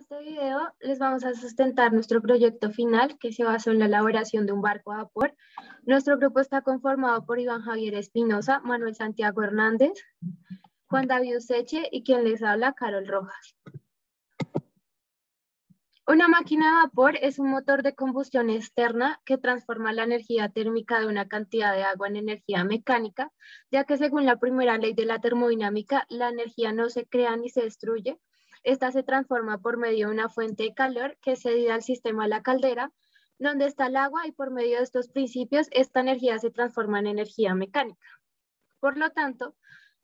este video les vamos a sustentar nuestro proyecto final que se basó en la elaboración de un barco a vapor. Nuestro grupo está conformado por Iván Javier Espinosa, Manuel Santiago Hernández, Juan David Useche y quien les habla, Carol Rojas. Una máquina de vapor es un motor de combustión externa que transforma la energía térmica de una cantidad de agua en energía mecánica, ya que según la primera ley de la termodinámica, la energía no se crea ni se destruye. Esta se transforma por medio de una fuente de calor que es cedida al sistema de la caldera, donde está el agua, y por medio de estos principios, esta energía se transforma en energía mecánica. Por lo tanto,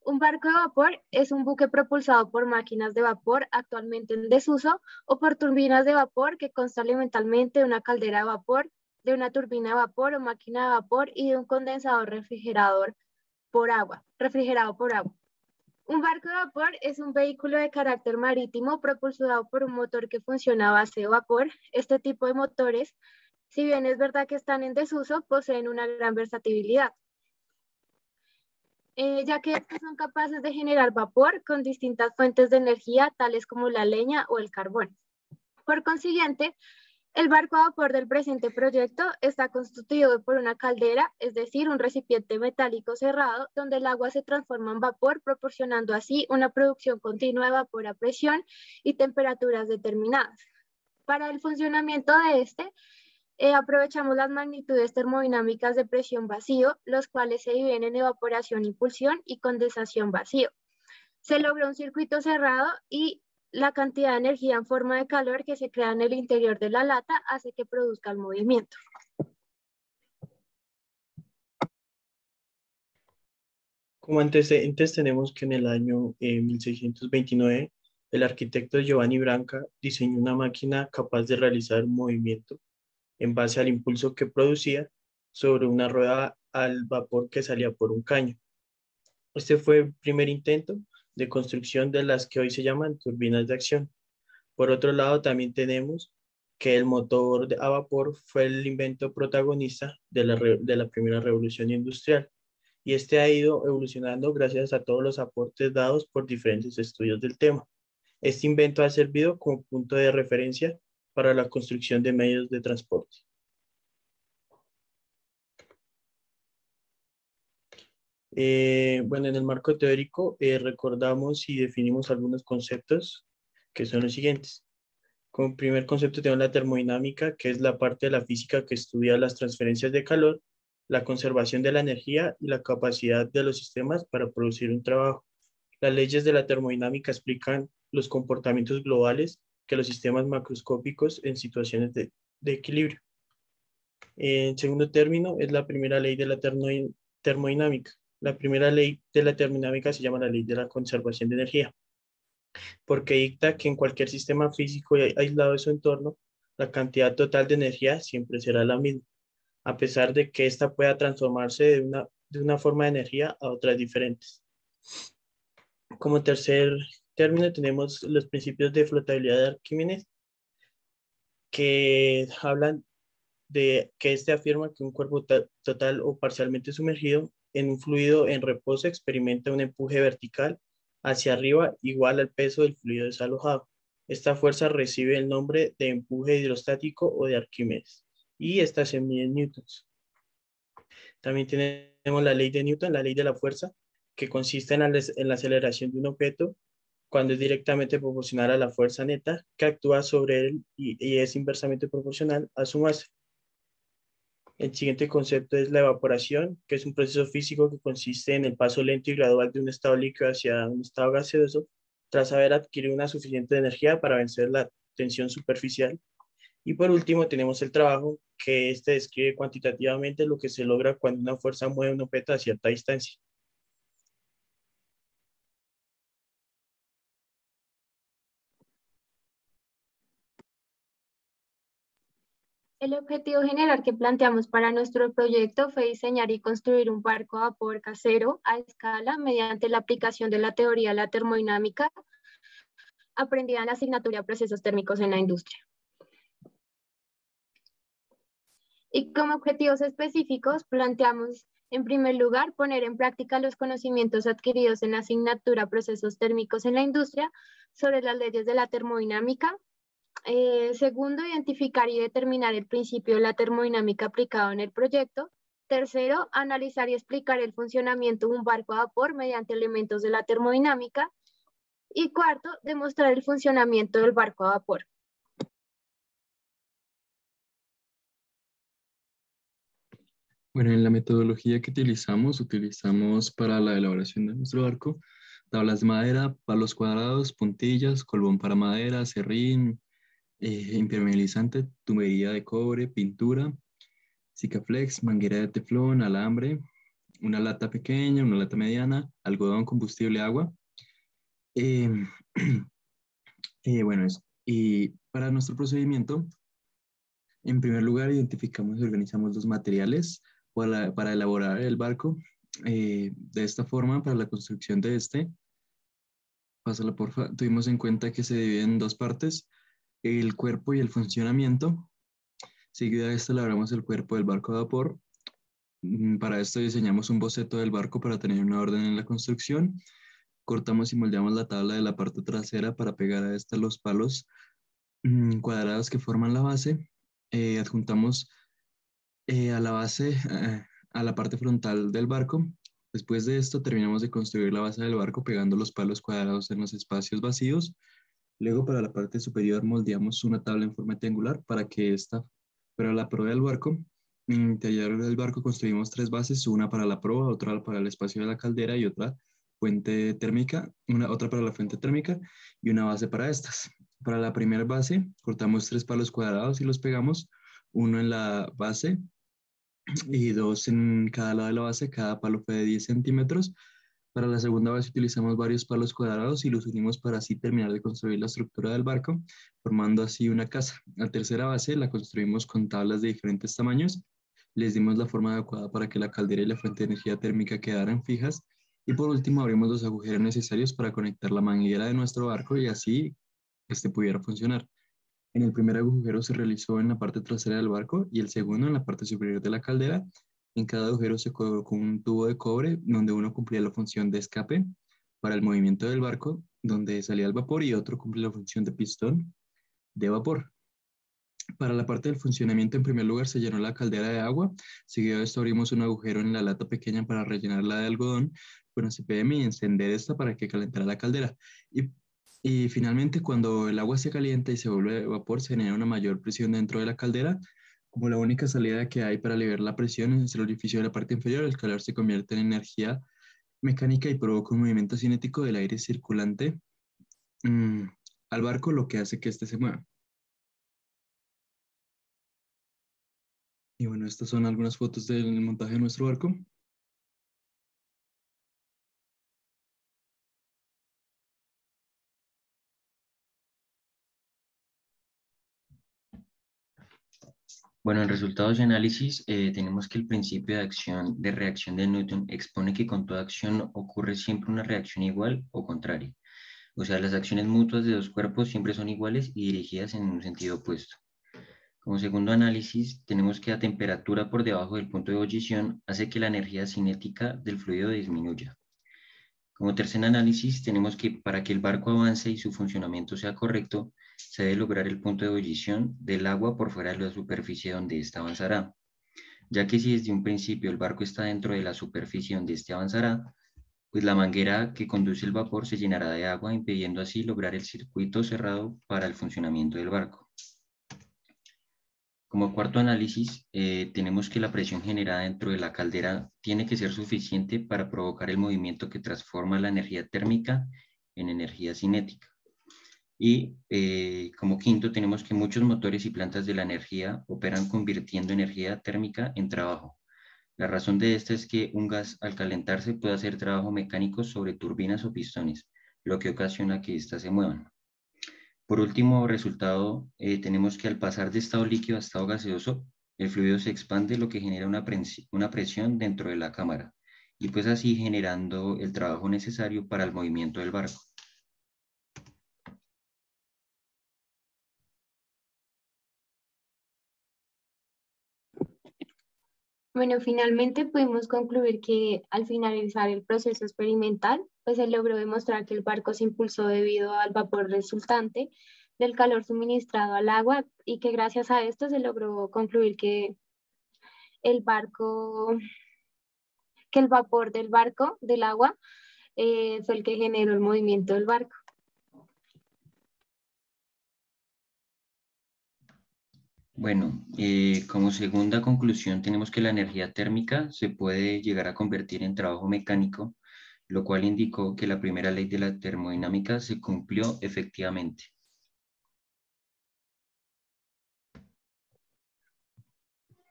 un barco de vapor es un buque propulsado por máquinas de vapor actualmente en desuso o por turbinas de vapor que constan elementalmente de una caldera de vapor, de una turbina de vapor o máquina de vapor y de un condensador refrigerado por agua. Un barco de vapor es un vehículo de carácter marítimo propulsado por un motor que funciona a base de vapor. Este tipo de motores, si bien es verdad que están en desuso, poseen una gran versatilidad, ya que estos son capaces de generar vapor con distintas fuentes de energía, tales como la leña o el carbón. Por consiguiente, el barco a vapor del presente proyecto está constituido por una caldera, es decir, un recipiente metálico cerrado, donde el agua se transforma en vapor, proporcionando así una producción continua de vapor a presión y temperaturas determinadas. Para el funcionamiento de este, aprovechamos las magnitudes termodinámicas de presión vacío, los cuales se dividen en evaporación, impulsión y condensación vacío. Se logra un circuito cerrado y la cantidad de energía en forma de calor que se crea en el interior de la lata hace que produzca el movimiento. Como antecedentes tenemos que en el año 1629 el arquitecto Giovanni Branca diseñó una máquina capaz de realizar un movimiento en base al impulso que producía sobre una rueda al vapor que salía por un caño. Este fue el primer intento de construcción de las que hoy se llaman turbinas de acción. Por otro lado, también tenemos que el motor a vapor fue el invento protagonista de la primera revolución industrial, y este ha ido evolucionando gracias a todos los aportes dados por diferentes estudios del tema. Este invento ha servido como punto de referencia para la construcción de medios de transporte. Bueno, en el marco teórico recordamos y definimos algunos conceptos que son los siguientes. Como primer concepto tenemos la termodinámica, que es la parte de la física que estudia las transferencias de calor, la conservación de la energía y la capacidad de los sistemas para producir un trabajo. Las leyes de la termodinámica explican los comportamientos globales que los sistemas macroscópicos en situaciones de equilibrio. En segundo término, es la primera ley de la termodinámica. La primera ley de la termodinámica se llama la ley de la conservación de energía, porque dicta que en cualquier sistema físico aislado de su entorno, la cantidad total de energía siempre será la misma, a pesar de que ésta pueda transformarse de una forma de energía a otras diferentes. Como tercer término tenemos los principios de flotabilidad de Arquímedes, que hablan de que este afirma que un cuerpo total o parcialmente sumergido en un fluido en reposo experimenta un empuje vertical hacia arriba igual al peso del fluido desalojado. Esta fuerza recibe el nombre de empuje hidrostático o de Arquímedes, y esta se mide en newtons. También tenemos la ley de Newton, la ley de la fuerza, que consiste en la aceleración de un objeto cuando es directamente proporcional a la fuerza neta que actúa sobre él y es inversamente proporcional a su masa. El siguiente concepto es la evaporación, que es un proceso físico que consiste en el paso lento y gradual de un estado líquido hacia un estado gaseoso tras haber adquirido una suficiente energía para vencer la tensión superficial. Y por último tenemos el trabajo, que este describe cuantitativamente lo que se logra cuando una fuerza mueve un objeto a cierta distancia. El objetivo general que planteamos para nuestro proyecto fue diseñar y construir un barco a vapor casero a escala mediante la aplicación de la teoría de la termodinámica aprendida en la asignatura de procesos térmicos en la industria. Y como objetivos específicos planteamos, en primer lugar, poner en práctica los conocimientos adquiridos en la asignatura procesos térmicos en la industria sobre las leyes de la termodinámica, Segundo, identificar y determinar el principio de la termodinámica aplicado en el proyecto. Tercero, analizar y explicar el funcionamiento de un barco a vapor mediante elementos de la termodinámica. Y cuarto, demostrar el funcionamiento del barco a vapor. Bueno, en la metodología que utilizamos para la elaboración de nuestro barco tablas de madera, palos cuadrados, puntillas, colbón para madera, serrín, impermeabilizante, tubería de cobre, pintura, Sikaflex, manguera de teflón, alambre, una lata pequeña, una lata mediana, algodón, combustible, agua. Eh, bueno, eso. Y para nuestro procedimiento, en primer lugar, identificamos y organizamos los materiales para elaborar el barco. De esta forma, para la construcción de este, pásala porfa, tuvimos en cuenta que se divide en dos partes, el cuerpo y el funcionamiento. Seguida de esto, elaboramos el cuerpo del barco a vapor. Para esto diseñamos un boceto del barco para tener una orden en la construcción. Cortamos y moldeamos la tabla de la parte trasera para pegar a esta los palos cuadrados que forman la base. Adjuntamos a la base, a la parte frontal del barco. Después de esto, terminamos de construir la base del barco pegando los palos cuadrados en los espacios vacíos. Luego, para la parte superior, moldeamos una tabla en forma triangular para que esta fuera la proa del barco. En el interior del barco construimos tres bases, una para la proa, otra para el espacio de la caldera y otra fuente térmica, otra para la fuente térmica y una base para estas. Para la primera base, cortamos tres palos cuadrados y los pegamos, uno en la base y dos en cada lado de la base. Cada palo fue de 10 centímetros. Para la segunda base utilizamos varios palos cuadrados y los unimos para así terminar de construir la estructura del barco, formando así una casa. La tercera base la construimos con tablas de diferentes tamaños. Les dimos la forma adecuada para que la caldera y la fuente de energía térmica quedaran fijas. Y por último abrimos los agujeros necesarios para conectar la manguera de nuestro barco y así este pudiera funcionar. En el primer agujero se realizó en la parte trasera del barco y el segundo en la parte superior de la caldera. En cada agujero se colocó un tubo de cobre donde uno cumplía la función de escape para el movimiento del barco, donde salía el vapor, y otro cumplía la función de pistón de vapor. Para la parte del funcionamiento, en primer lugar, se llenó la caldera de agua. Seguido de esto, abrimos un agujero en la lata pequeña para rellenarla de algodón con CPM y encender esta para que calentara la caldera. Y finalmente, cuando el agua se calienta y se vuelve vapor, se genera una mayor presión dentro de la caldera. Como la única salida que hay para liberar la presión es el orificio de la parte inferior, el calor se convierte en energía mecánica y provoca un movimiento cinético del aire circulante al barco, lo que hace que éste se mueva. Y bueno, estas son algunas fotos del montaje de nuestro barco. Bueno, en resultados y análisis tenemos que el principio de reacción de Newton expone que con toda acción ocurre siempre una reacción igual o contraria. O sea, las acciones mutuas de dos cuerpos siempre son iguales y dirigidas en un sentido opuesto. Como segundo análisis, tenemos que la temperatura por debajo del punto de ebullición hace que la energía cinética del fluido disminuya. Como tercer análisis, tenemos que para que el barco avance y su funcionamiento sea correcto, se debe lograr el punto de ebullición del agua por fuera de la superficie donde ésta avanzará, ya que si desde un principio el barco está dentro de la superficie donde éste avanzará, pues la manguera que conduce el vapor se llenará de agua, impidiendo así lograr el circuito cerrado para el funcionamiento del barco. Como cuarto análisis, tenemos que la presión generada dentro de la caldera tiene que ser suficiente para provocar el movimiento que transforma la energía térmica en energía cinética. Y como quinto, tenemos que muchos motores y plantas de la energía operan convirtiendo energía térmica en trabajo. La razón de esto es que un gas al calentarse puede hacer trabajo mecánico sobre turbinas o pistones, lo que ocasiona que éstas se muevan. Por último resultado, tenemos que al pasar de estado líquido a estado gaseoso, el fluido se expande, lo que genera una presión dentro de la cámara, y pues así generando el trabajo necesario para el movimiento del barco. Bueno, finalmente pudimos concluir que al finalizar el proceso experimental, pues se logró demostrar que el barco se impulsó debido al vapor resultante, del calor suministrado al agua y que gracias a esto se logró concluir que el barco, que el vapor del barco, del agua, fue el que generó el movimiento del barco. Bueno, como segunda conclusión tenemos que la energía térmica se puede llegar a convertir en trabajo mecánico, lo cual indicó que la primera ley de la termodinámica se cumplió efectivamente.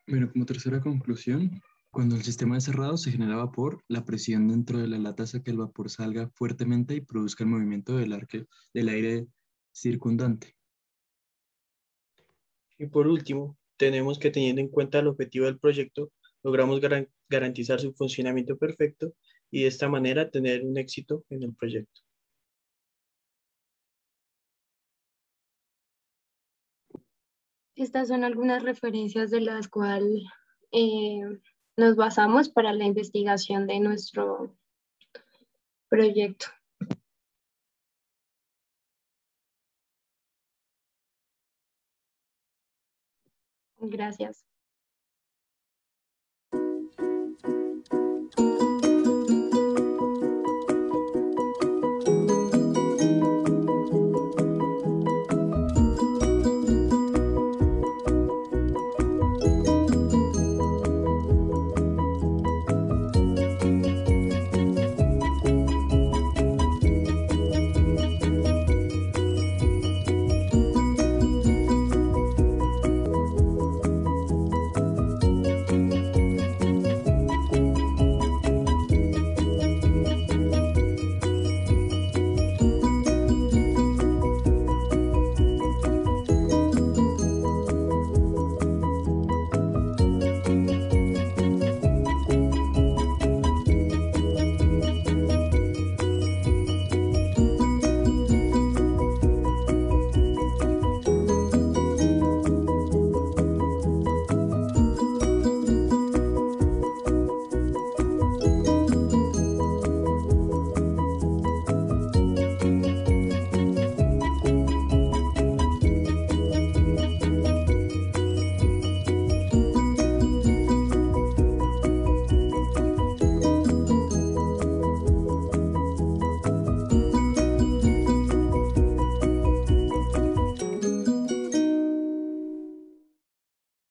Bueno, como tercera conclusión, cuando el sistema es cerrado se genera vapor, la presión dentro de la lata hace que el vapor salga fuertemente y produzca el movimiento del aire circundante. Y por último, tenemos que teniendo en cuenta el objetivo del proyecto, logramos garantizar su funcionamiento perfecto y de esta manera tener un éxito en el proyecto. Estas son algunas referencias de las cuales nos basamos para la investigación de nuestro proyecto. Gracias.